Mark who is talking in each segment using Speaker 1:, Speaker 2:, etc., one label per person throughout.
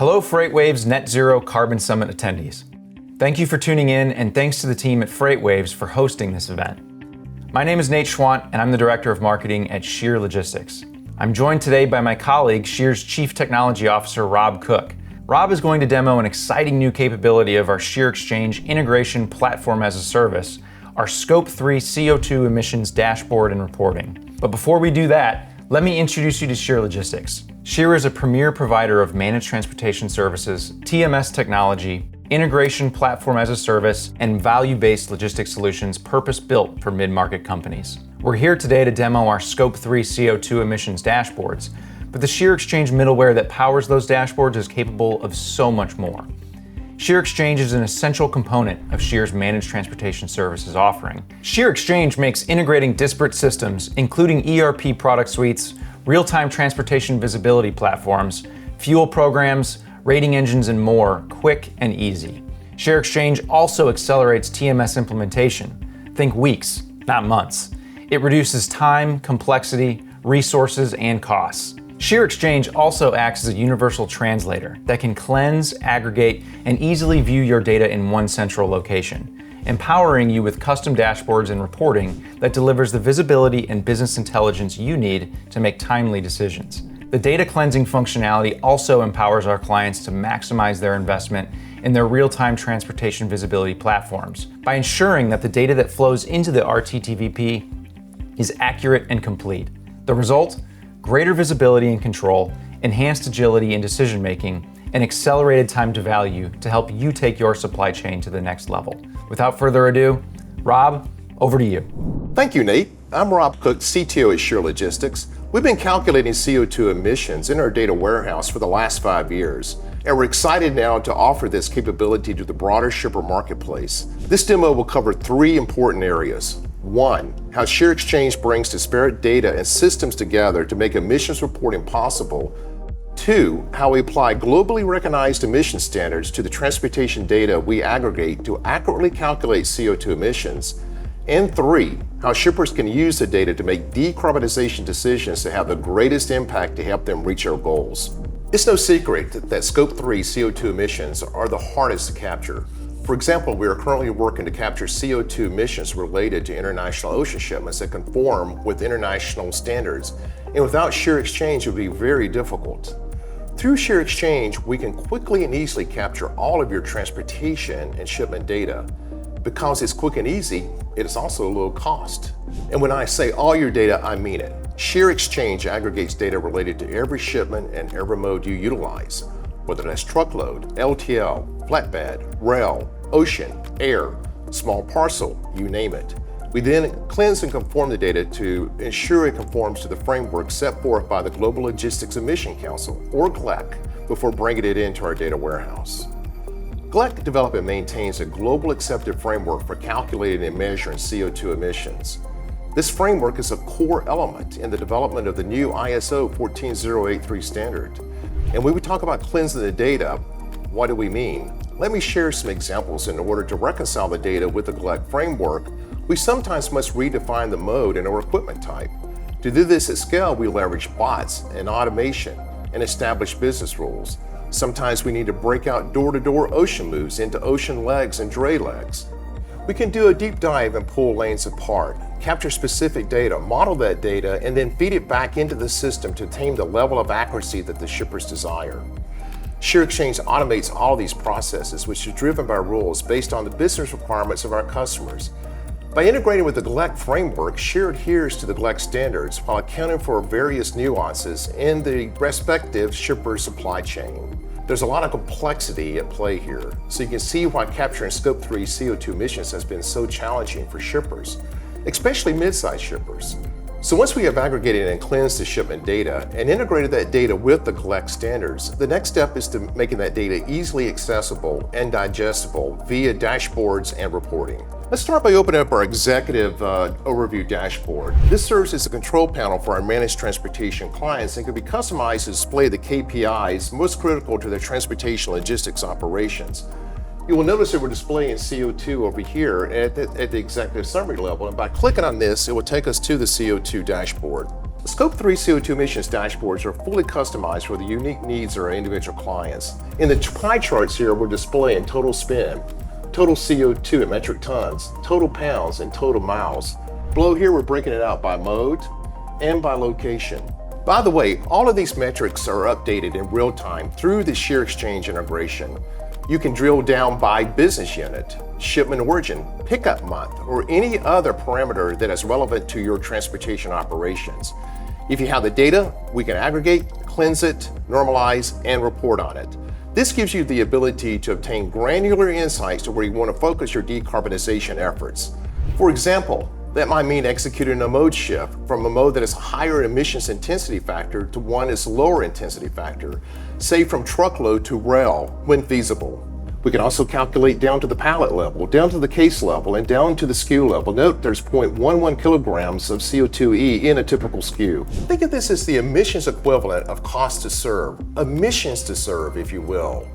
Speaker 1: Hello FreightWaves Net Zero Carbon Summit attendees. Thank you for tuning in, and thanks to the team at FreightWaves for hosting this event. My name is Nate Schwant, and I'm the Director of Marketing at Sheer Logistics. I'm joined today by my colleague, Sheer's Chief Technology Officer, Rob Cook. Rob is going to demo an exciting new capability of our SheerExchange integration platform as a service, our Scope 3 CO2 emissions dashboard and reporting. But before we do that, let me introduce you to Sheer Logistics. Sheer is a premier provider of managed transportation services, TMS technology, integration platform as a service, and value-based logistics solutions purpose-built for mid-market companies. We're here today to demo our Scope 3 CO2 emissions dashboards, but the SheerExchange middleware that powers those dashboards is capable of so much more. SheerExchange is an essential component of Sheer's managed transportation services offering. SheerExchange makes integrating disparate systems, including ERP product suites, real-time transportation visibility platforms, fuel programs, rating engines, and more quick and easy. SheerExchange also accelerates TMS implementation. Think weeks, not months. It reduces time, complexity, resources, and costs. SheerExchange also acts as a universal translator that can cleanse, aggregate, and easily view your data in one central location, empowering you with custom dashboards and reporting that delivers the visibility and business intelligence you need to make timely decisions. The data cleansing functionality also empowers our clients to maximize their investment in their real-time transportation visibility platforms by ensuring that the data that flows into the RTTVP is accurate and complete. The result? Greater visibility and control, enhanced agility in decision-making, and accelerated time to value to help you take your supply chain to the next level. Without further ado, Rob, over to you.
Speaker 2: Thank you, Nate. I'm Rob Cook, CTO at Sheer Logistics. We've been calculating CO2 emissions in our data warehouse for the last 5 years, and we're excited now to offer this capability to the broader shipper marketplace. This demo will cover 3 important areas. 1, how SheerExchange brings disparate data and systems together to make emissions reporting possible. 2, how we apply globally recognized emission standards to the transportation data we aggregate to accurately calculate CO2 emissions. And 3, how shippers can use the data to make decarbonization decisions to have the greatest impact to help them reach our goals. It's no secret that Scope 3 CO2 emissions are the hardest to capture. For example, we are currently working to capture CO2 emissions related to international ocean shipments that conform with international standards, and without SheerExchange it would be very difficult. Through SheerExchange, we can quickly and easily capture all of your transportation and shipment data. Because it's quick and easy, it is also a low cost. And when I say all your data, I mean it. SheerExchange aggregates data related to every shipment and every mode you utilize, whether that's truckload, LTL, flatbed, rail, ocean, air, small parcel, you name it. We then cleanse and conform the data to ensure it conforms to the framework set forth by the Global Logistics Emission Council, or GLEC, before bringing it into our data warehouse. GLEC develops and maintains a global accepted framework for calculating and measuring CO2 emissions. This framework is a core element in the development of the new ISO 14083 standard. And when we talk about cleansing the data, what do we mean? Let me share some examples. In order to reconcile the data with the GLEC framework, we sometimes must redefine the mode and or equipment type. To do this at scale, we leverage bots and automation and establish business rules. Sometimes we need to break out door-to-door ocean moves into ocean legs and dray legs. We can do a deep dive and pull lanes apart, capture specific data, model that data, and then feed it back into the system to attain the level of accuracy that the shippers desire. SheerExchange automates all of these processes, which are driven by rules based on the business requirements of our customers. By integrating with the GLEC framework, Sheer adheres to the GLEC standards while accounting for various nuances in the respective shipper supply chain. There's a lot of complexity at play here, so you can see why capturing Scope 3 CO2 emissions has been so challenging for shippers, especially mid-sized shippers. So once we have aggregated and cleansed the shipment data and integrated that data with the GLEC standards, the next step is to making that data easily accessible and digestible via dashboards and reporting. Let's start by opening up our executive overview dashboard. This serves as a control panel for our managed transportation clients and can be customized to display the KPIs most critical to their transportation logistics operations. You will notice that we're displaying CO2 over here at the executive summary level, and by clicking on this, it will take us to the CO2 dashboard. Scope 3 CO2 emissions dashboards are fully customized for the unique needs of our individual clients. In the pie charts here, we're displaying total spend, total CO2 in metric tons, total pounds, and total miles. Below here, we're breaking it out by mode and by location. By the way, all of these metrics are updated in real time through the SheerExchange integration. You can drill down by business unit, shipment origin, pickup month, or any other parameter that is relevant to your transportation operations. If you have the data, we can aggregate, cleanse it, normalize, and report on it. This gives you the ability to obtain granular insights to where you want to focus your decarbonization efforts. For example, that might mean executing a mode shift from a mode that has a higher emissions intensity factor to one that's lower intensity factor, say from truckload to rail when feasible. We can also calculate down to the pallet level, down to the case level, and down to the SKU level. Note there's 0.11 kilograms of CO2e in a typical SKU. Think of this as the emissions equivalent of cost to serve, emissions to serve, if you will.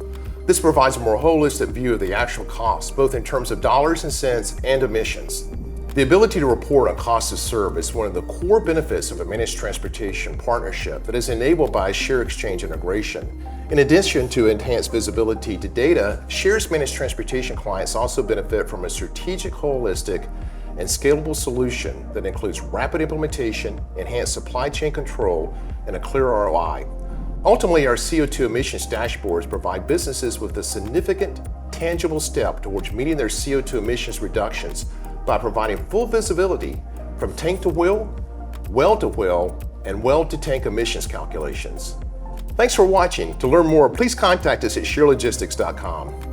Speaker 2: This provides a more holistic view of the actual cost, both in terms of dollars and cents and emissions. The ability to report on cost to serve is one of the core benefits of a managed transportation partnership that is enabled by SheerExchange integration. In addition to enhanced visibility to data, Sheer's managed transportation clients also benefit from a strategic, holistic, and scalable solution that includes rapid implementation, enhanced supply chain control, and a clear ROI. Ultimately, our CO2 emissions dashboards provide businesses with a significant, tangible step towards meeting their CO2 emissions reductions by providing full visibility from tank to well to well, and well to tank emissions calculations. Thanks for watching. To learn more, please contact us at SheerLogistics.com.